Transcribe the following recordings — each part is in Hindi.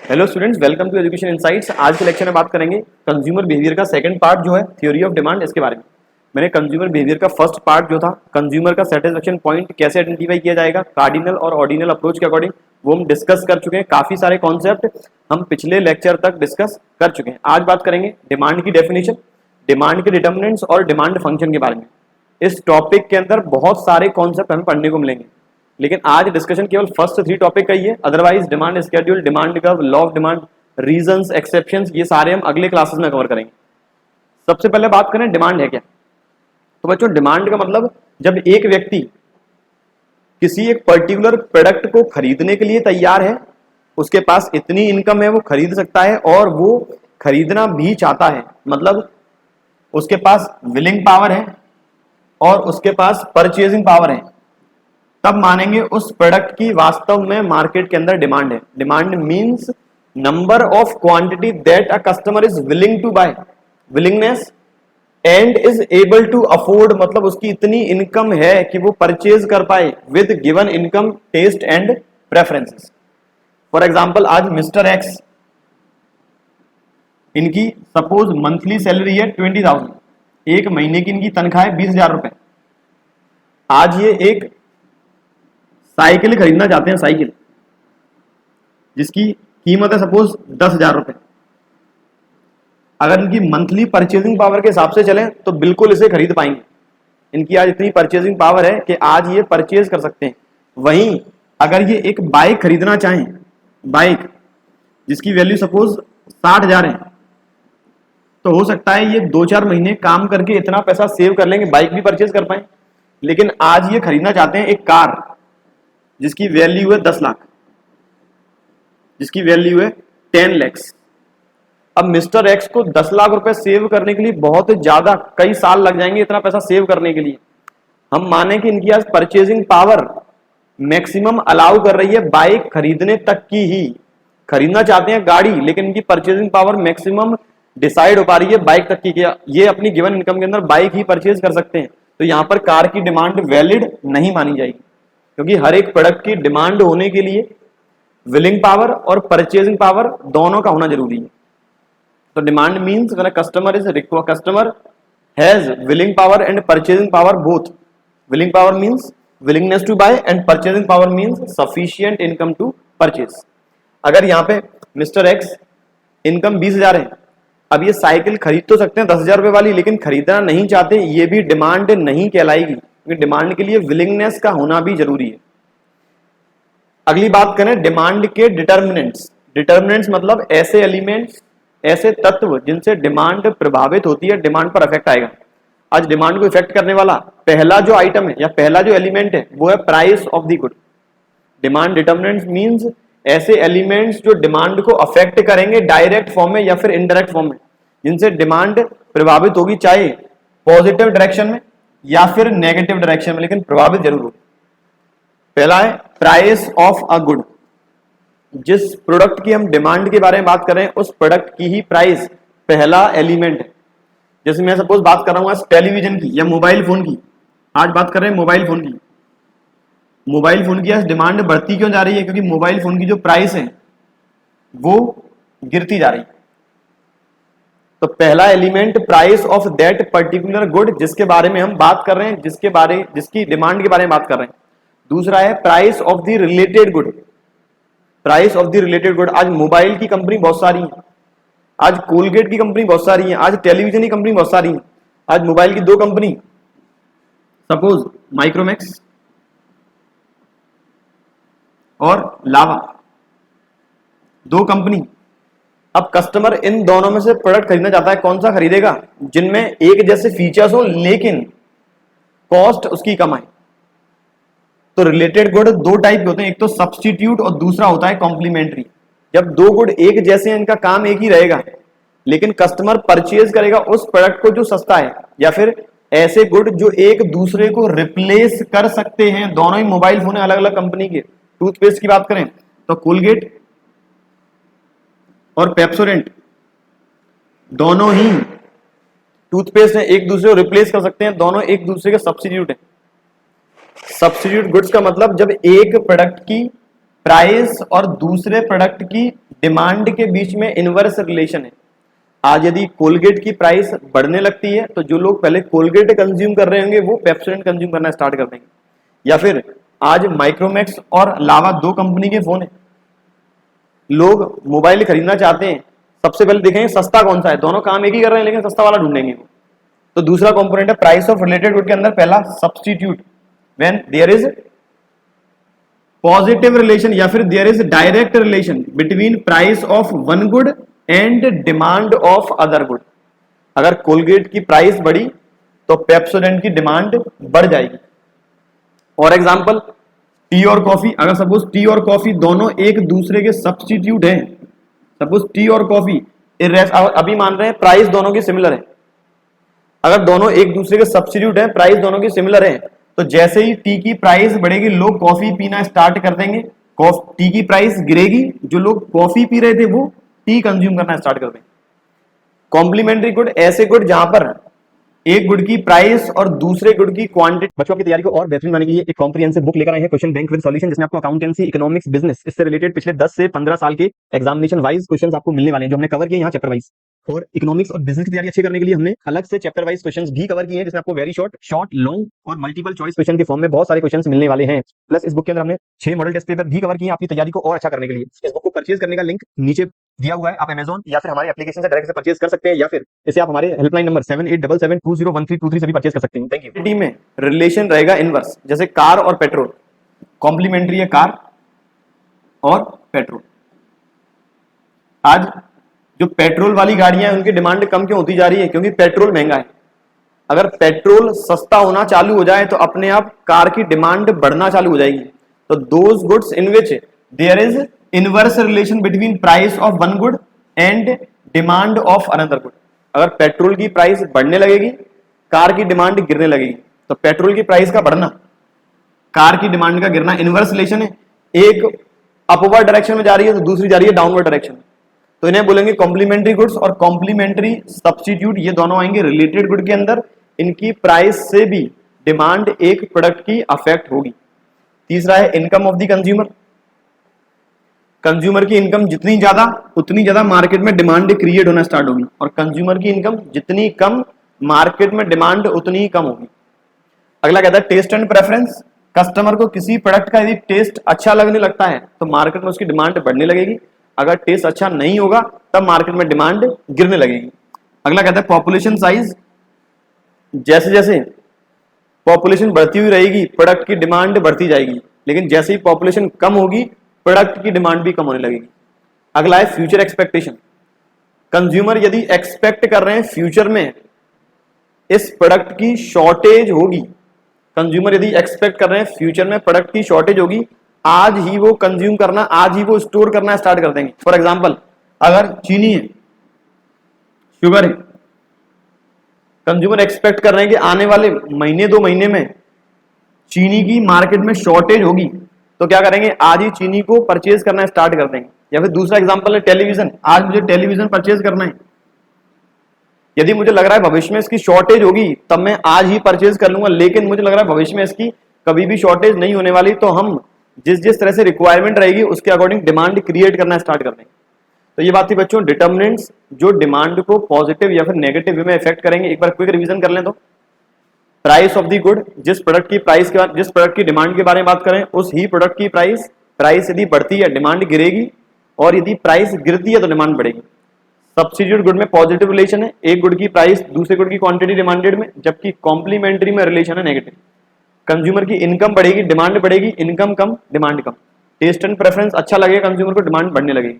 Hello students, welcome to education insights. आज के लेक्चर में बात करेंगे कंज्यूमर बिहेवियर का सेकंड पार्ट जो है थ्योरी ऑफ डिमांड, इसके बारे में। मैंने कंज्यूमर बिहेवियर का फर्स्ट पार्ट जो था कंज्यूमर का सेटिस्फेक्शन पॉइंट कैसे आइडेंटिफाई किया जाएगा कार्डिनल और ऑर्डिनल अप्रोच के अकॉर्डिंग, वो हम डिस्कस कर चुके हैं। काफी सारे कॉन्सेप्ट हम पिछले लेक्चर तक डिस्कस कर चुके हैं। आज बात करेंगे डिमांड की डेफिनेशन, डिमांड के डिटर्मिनेंट्स और डिमांड फंक्शन के बारे में। इस टॉपिक के अंदर बहुत सारे कॉन्सेप्ट हमें पढ़ने को मिलेंगे, लेकिन आज डिस्कशन केवल फर्स्ट 3 टॉपिक का ही है। Otherwise demand schedule, demand curve, law of demand, reasons, exceptions, ये सारे हम अगले क्लासेस में कवर करेंगे। सबसे पहले बात करें डिमांड है क्या। तो बच्चों, डिमांड का मतलब जब एक व्यक्ति किसी एक पर्टिकुलर प्रोडक्ट को खरीदने के लिए तैयार है, उसके पास इतनी इनकम है, वो खरीद सकता है और वो खरीदना भी चाहता है, मतलब उसके पास विलिंग पावर है और उसके पास परचेजिंग पावर है, तब मानेंगे उस प्रोडक्ट की वास्तव में मार्केट के अंदर डिमांड है। Demand means number of quantity that a customer is willing to buy, willingness and is able to afford, मतलब उसकी इतनी इनकम है कि वो परचेज कर पाए with given income, taste and preferences. For example, आज मिस्टर एक्स, इनकी सपोज मंथली सैलरी है 20,000, एक महीने की इनकी तनख्वाह है 20,000 रुपए। आज ये एक साइकिल खरीदना चाहते हैं, साइकिल जिसकी कीमत है सपोज 10,000 रुपए। अगर इनकी मंथली परचेजिंग पावर के हिसाब से चलें तो बिल्कुल इसे खरीद पाएंगे। इनकी आज इतनी परचेजिंग पावर है कि आज ये परचेज कर सकते हैं। वहीं अगर ये एक बाइक खरीदना चाहें, बाइक जिसकी वैल्यू सपोज 60,000 है, तो हो सकता है ये 2-4 महीने काम करके इतना पैसा सेव कर लेंगे, बाइक भी परचेज कर पाए। लेकिन आज ये खरीदना चाहते हैं एक कार जिसकी वैल्यू है 10 लाख, जिसकी वैल्यू है 10 लाख। अब मिस्टर एक्स को 10 लाख रुपए सेव करने के लिए बहुत ज्यादा कई साल लग जाएंगे, इतना पैसा सेव करने के लिए। हम माने कि इनकी आज परचेजिंग पावर मैक्सिमम अलाउ कर रही है बाइक खरीदने तक की ही। खरीदना चाहते हैं गाड़ी, लेकिन इनकी परचेजिंग पावर मैक्सिमम डिसाइड हो पा रही है बाइक तक की, ये अपनी गिवन इनकम के अंदर बाइक ही परचेज कर सकते हैं। तो यहां पर कार की डिमांड वैलिड नहीं मानी जाएगी, क्योंकि हर एक प्रोडक्ट की डिमांड होने के लिए विलिंग पावर और परचेजिंग पावर दोनों का होना जरूरी है। तो demand means when a customer has willing power and purchasing power both. Willing power means willingness to buy and purchasing power means sufficient income to purchase. अगर यहाँ पे मिस्टर एक्स इनकम 20,000 है, अब ये साइकिल खरीद तो सकते हैं 10,000 रुपए वाली, लेकिन खरीदना नहीं चाहते, ये भी डिमांड नहीं कहलाएगी, क्योंकि डिमांड के लिए विलिंगनेस का होना भी जरूरी है। अगली बात करें डिमांड के डिटर्मिनेंट्स। डिटर्मिनेंट्स मतलब ऐसे एलिमेंट्स, ऐसे तत्व जिनसे डिमांड प्रभावित होती है, डिमांड पर इफेक्ट आएगा। आज डिमांड को इफेक्ट करने वाला पहला जो आइटम है या पहला जो एलिमेंट है वो है price of the good. Demand determinants means ऐसे एलिमेंट्स जो डिमांड को अफेक्ट करेंगे डायरेक्ट फॉर्म में या फिर इनडायरेक्ट फॉर्म में, जिनसे डिमांड प्रभावित होगी, चाहे पॉजिटिव डायरेक्शन में या फिर नेगेटिव डायरेक्शन में, लेकिन प्रभावित जरूर होगी। पहला है प्राइस ऑफ अ गुड। जिस प्रोडक्ट की हम डिमांड के बारे में बात कर रहे हैं उस प्रोडक्ट की ही प्राइस पहला एलिमेंट है। जैसे मैं सपोज बात कर रहा हूं आज टेलीविजन की या मोबाइल फोन की, आज बात कर रहे हैं मोबाइल फोन की। मोबाइल फोन की आज डिमांड बढ़ती क्यों जा रही है? क्योंकि मोबाइल फोन की जो प्राइस है वो गिरती जा रही है। तो पहला element price of that particular good, जिसके बारे में हम बात कर रहे हैं, जिसकी डिमांड के बारे में बात कर रहे हैं। दूसरा है price of the related good. Price of the related good, आज मोबाइल की कंपनी बहुत सारी है, आज कोलगेट की कंपनी बहुत सारी है, आज टेलीविजन की कंपनी बहुत सारी है। आज मोबाइल की 2 कंपनी, सपोज माइक्रोमैक्स और लावा, 2 कंपनी। अब कस्टमर इन दोनों में से प्रोडक्ट खरीदना चाहता है, कौन सा खरीदेगा? जिनमें एक जैसे फीचर्स हो लेकिन कॉस्ट उसकी कम आए। तो रिलेटेड गुड 2 टाइप के होते हैं, एक तो सब्स्टिट्यूट और दूसरा होता है कॉम्प्लीमेंट्री। जब 2 गुड एक जैसे हैं, इनका काम एक ही रहेगा, लेकिन कस्टमर परचेज करेगा उस प्रोडक्ट को जो सस्ता है, या फिर ऐसे गुड जो एक दूसरे को रिप्लेस कर सकते हैं। दोनों ही मोबाइल फोन है अलग अलग कंपनी के। टूथपेस्ट की बात करें तो कोलगेट और पेप्सोडेंट दोनों ही टूथपेस्ट है, एक दूसरे को रिप्लेस कर सकते हैं, दोनों एक दूसरे के सब्स्टिट्यूट है। सब्स्टिट्यूट गुड्स का मतलब जब एक प्रोडक्ट की प्राइस और दूसरे प्रोडक्ट की डिमांड के बीच में इनवर्स रिलेशन है। आज यदि कोलगेट की प्राइस बढ़ने लगती है तो जो लोग पहले कोलगेट कंज्यूम कर रहे होंगे वो पेप्सोडेंट कंज्यूम करना स्टार्ट कर देंगे। या फिर आज माइक्रोमैक्स और लावा 2 कंपनी के फोन है, लोग मोबाइल खरीदना चाहते हैं, सबसे पहले देखेंगे सस्ता कौन सा है, दोनों काम एक ही कर रहे हैं लेकिन सस्ता वाला ढूंढेंगे वो। तो दूसरा कंपोनेंट है प्राइस ऑफ रिलेटेड गुड के अंदर पहला substitute, when there is positive relation या फिर there is direct relation between price of one good and demand of other good. अगर कोलगेट की प्राइस बढ़ी तो पेप्सोडेंट की डिमांड बढ़ जाएगी। और एग्जांपल टी और कॉफी, अगर सपोज टी और कॉफी दोनों एक दूसरे के सब्स्टिट्यूट हैं, सपोज टी और कॉफी अभी मान रहे हैं प्राइस दोनों की सिमिलर है, अगर दोनों एक दूसरे के सब्स्टिट्यूट हैं, प्राइस दोनों की सिमिलर है, तो जैसे ही टी की प्राइस बढ़ेगी लोग कॉफी पीना स्टार्ट कर देंगे, टी की प्राइस गिरेगी, जो लोग कॉफी पी रहे थे वो टी कंज्यूम करना स्टार्ट कर देंगे। कॉम्प्लीमेंट्री गुड ऐसे गुड जहां पर एक गुड की प्राइस और दूसरे गुड की क्वांटिटी। बच्चों की तैयारी को और बेहतरीन बनाने के लिए एक कॉम्प्रिहेंसिव बुक लेकर आए हैं, क्वेश्चन बैंक विद सॉल्यूशन, जिसमें आपको अकाउंटेंसी, इकोनॉमिक्स, बिजनेस इससे रिलेटेड पिछले 10 से 15 साल के एग्जामिनेशन वाइज क्वेश्चंस आपको मिलने वाले हैं, जो हमने कवर किए यहाँ चैप्टर वाइज। और इकोनॉमिक्स और बिजनेस की तैयारी अच्छी करने के लिए हमने अलग से चैप्टर वाइज क्वेश्चंस भी कवर किए हैं, जिसमें आपको वेरी शॉर्ट, लॉन्ग और मल्टीपल चॉइस क्वेश्चन के फॉर्म में बहुत सारे क्वेश्चंस मिलने वाले हैं। प्लस इस बुक के अंदर हमने 6 मॉडल टेस्ट पेपर भी कवर किए आपकी तैयारी को और अच्छा करने के लिए। इस बुक को परचेज करने का लिंक नीचे दिया हुआ है, आप अमेजॉन या फिर हमारे एप्लीकेशन से डायरेक्ट से परचेज कर सकते हैं, या फिर इसे आप हमारे हेल्पलाइन नंबर 7877201323 से भी परचेज कर सकते हैं। Thank you. में रिलेशन रहेगा इनवर्स, जैसे कार और पेट्रोल, कॉम्प्लीमेंट्री है कार और पेट्रोल। आज जो पेट्रोल वाली गाड़ियां हैं उनकी डिमांड कम क्यों होती जा रही है? क्योंकि पेट्रोल महंगा है। अगर पेट्रोल सस्ता होना चालू हो जाए तो अपने आप कार की डिमांड बढ़ना चालू हो जाएगी। तो those goods in which there is inverse relation between price of one good and demand of another good. अगर पेट्रोल की प्राइस बढ़ने लगेगी, कार की डिमांड गिरने लगेगी। तो पेट्रोल की प्राइस का बढ़ना, कार की डिमांड का गिरना, इनवर्स रिलेशन है। एक अपवर्ड डायरेक्शन में जा रही है तो दूसरी जा रही है डाउनवर्ड डायरेक्शन में। तो इन्हें बोलेंगे कॉम्प्लीमेंट्री गुड्स और कॉम्प्लीमेंट्री सब्स्टिट्यूट। ये दोनों आएंगे रिलेटेड गुड के अंदर, इनकी प्राइस से भी डिमांड एक प्रोडक्ट की अफेक्ट होगी। तीसरा है income of the consumer. Consumer की इनकम जितनी ज्यादा उतनी ज्यादा मार्केट में डिमांड क्रिएट होना स्टार्ट होगी, और कंज्यूमर की इनकम जितनी कम मार्केट में डिमांड उतनी ही कम होगी। अगला कहता है टेस्ट एंड प्रेफरेंस। कस्टमर को किसी प्रोडक्ट का यदि टेस्ट अच्छा लगने लगता है तो मार्केट में उसकी डिमांड बढ़ने लगेगी, अगर टेस्ट अच्छा नहीं होगा तब मार्केट में डिमांड गिरने लगेगी। अगला कहता है पॉपुलेशन साइज। जैसे जैसे पॉपुलेशन बढ़ती हुई रहेगी प्रोडक्ट की डिमांड बढ़ती जाएगी, लेकिन जैसे ही पॉपुलेशन कम होगी प्रोडक्ट की डिमांड भी कम होने लगेगी। अगला है फ्यूचर एक्सपेक्टेशन। कंज्यूमर यदि एक्सपेक्ट कर रहे हैं फ्यूचर में इस प्रोडक्ट की शॉर्टेज होगी, कंज्यूमर यदि एक्सपेक्ट कर रहे हैं फ्यूचर में प्रोडक्ट की शॉर्टेज होगी, आज ही वो कंज्यूम करना, आज ही वो स्टोर करना स्टार्ट कर देंगे। फॉर एग्जांपल अगर चीनी है, शुगर है, कंज्यूमर एक्सपेक्ट कर रहे हैं कि आने वाले महीने 2 महीने में चीनी की मार्केट में शॉर्टेज होगी, तो क्या करेंगे, आज ही चीनी को परचेज करना स्टार्ट कर देंगे। या फिर दूसरा एग्जांपल है टेलीविजन। आज मुझे टेलीविजन परचेज करना है, यदि मुझे लग रहा है भविष्य में इसकी शॉर्टेज होगी तब मैं आज ही परचेज कर लूंगा, लेकिन मुझे लग रहा है भविष्य में इसकी कभी भी शॉर्टेज नहीं होने वाली, तो हम जिस तरह से रिक्वायरमेंट रहेगी उसके अकॉर्डिंग डिमांड क्रिएट करना स्टार्ट कर देंगे। तो ये बात थी बच्चों डिटर्मिनेंट्स जो डिमांड को पॉजिटिव या फिर नेगेटिव वे में इफेक्ट करेंगे। एक बार क्विक रिवीजन कर लें तो प्राइस ऑफ द गुड, जिस प्रोडक्ट की प्राइस के बाद जिस प्रोडक्ट की डिमांड के बारे में बात करें उस ही प्रोडक्ट की प्राइस यदि बढ़ती है डिमांड गिरेगी, और यदि प्राइस गिरती है तो डिमांड बढ़ेगी। सब्स्टिट्यूट गुड में पॉजिटिव रिलेशन है, एक गुड की प्राइस दूसरे गुड की क्वांटिटी डिमांडेड में, जबकि कॉम्प्लीमेंट्री में रिलेशन है नेगेटिव। कंज्यूमर की इनकम बढ़ेगी डिमांड बढ़ेगी, इनकम कम डिमांड कम। टेस्ट एंड प्रेफरेंस अच्छा लगेगा कंज्यूमर को, डिमांड बढ़ने लगेगी।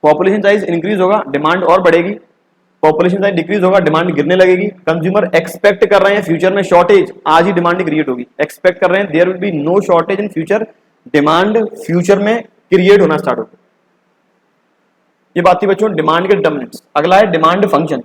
पॉपुलेशन साइज इंक्रीज होगा डिमांड और बढ़ेगी, पॉपुलेशन साइज डिक्रीज होगा डिमांड गिरने लगेगी। कंज्यूमर एक्सपेक्ट कर रहे हैं फ्यूचर में शॉर्टेज, आज ही डिमांड क्रिएट होगी। एक्सपेक्ट कर रहे हैं there will be no shortage in future, demand future में क्रिएट होना स्टार्ट होगी। ये बात थी बच्चों डिमांड के डिटर्मिनेंट्स। अगला है डिमांड फंक्शन।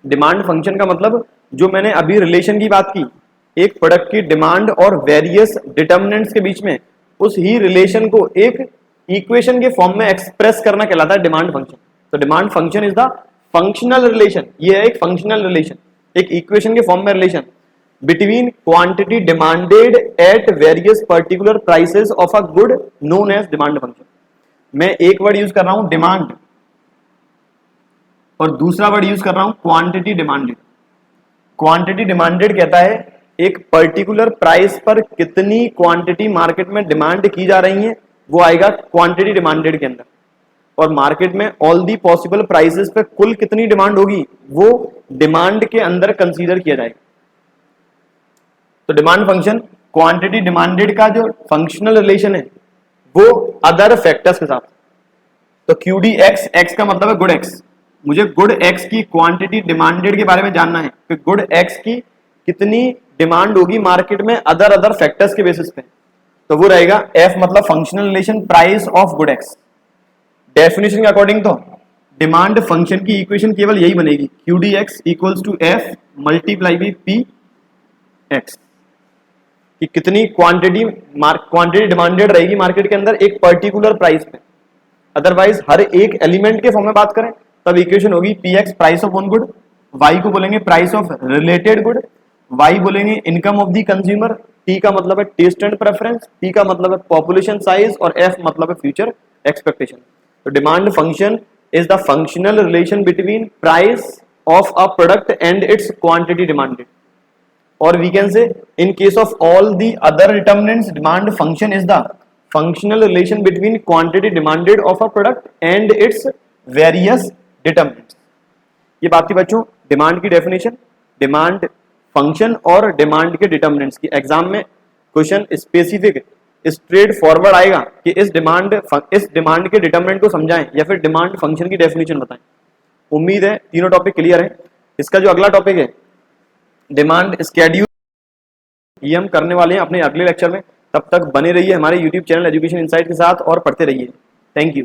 डिमांड फंक्शन का मतलब जो मैंने अभी रिलेशन की बात की, एक प्रोडक्ट की डिमांड और वेरियस डिटर्मिनेंट्स के बीच में उस ही रिलेशन को एक इक्वेशन के फॉर्म में एक्सप्रेस करना कहलाता है डिमांड फंक्शन। तो demand function is the functional relation, ये है एक फंक्शनल रिलेशन, एक इक्वेशन के फॉर्म में relation between quantity demanded at various particular prices of a good known as demand function. मैं एक वर्ड यूज कर रहा हूं डिमांड और दूसरा वर्ड यूज कर रहा हूं क्वांटिटी डिमांडेड। क्वांटिटी डिमांडेड कहता है एक पर्टिकुलर प्राइस पर कितनी क्वांटिटी मार्केट में डिमांड की जा रही है, वो आएगा क्वांटिटी डिमांडेड के अंदर। और मार्केट में ऑल दी पॉसिबल प्राइसेस पे कुल कितनी डिमांड होगी वो डिमांड के अंदर कंसीडर किया जाएगा। तो डिमांड फंक्शन क्वांटिटी डिमांडेड का जो फंक्शनल रिलेशन है वो अदर फैक्टर्स के साथ। तो क्यूडी एक्स, एक्स का मतलब है गुड एक्स, मुझे गुड एक्स की क्वांटिटी डिमांडेड के बारे में जानना है कि गुड एक्स की कितनी डिमांड होगी मार्केट में अदर फैक्टर्स के बेसिस पे। तो वो रहेगा एफ मतलब functional relation price of good X. Definition के अकॉर्डिंग तो डिमांड फंक्शन की इक्वेशन केवल यही बनेगी, Q D X equals to F multiply by P X, कि कितनी क्वांटिटी डिमांडेड रहेगी मार्केट के अंदर एक पर्टिकुलर प्राइस पे। अदरवाइज हर एक एलिमेंट के फॉर्म में बात करें तब इक्वेशन होगी P X price of one good, Y को बोलेंगे price of related good, Y बोलेंगे income of the consumer, T का मतलब है टेस्ट एंड प्रेफरेंस, पी का मतलब है पॉपुलेशन साइज और एफ मतलब है फ्यूचर एक्सपेक्टेशन। तो demand function is the functional relation between price of a product and it's quantity demanded. Or we can say in case of all the other determinants, demand function is the functional relation between quantity demanded of a product and its various determinants। ये बात थी बच्चों डिमांड की डेफिनेशन, डिमांड फंक्शन और डिमांड के डिटर्मिनेंट्स की। एग्जाम में क्वेश्चन स्पेसिफिक स्ट्रेट फॉरवर्ड आएगा कि इस डिमांड के डिटर्मिनेंट को समझाएं या फिर डिमांड फंक्शन की डेफिनेशन बताएं। उम्मीद है तीनों टॉपिक क्लियर है। इसका जो अगला टॉपिक है डिमांड स्केड्यूल, ये हम करने वाले हैं अपने अगले लेक्चर में। तब तक बने रहिए हमारे YouTube चैनल एजुकेशन इनसाइट के साथ और पढ़ते रहिए। Thank you.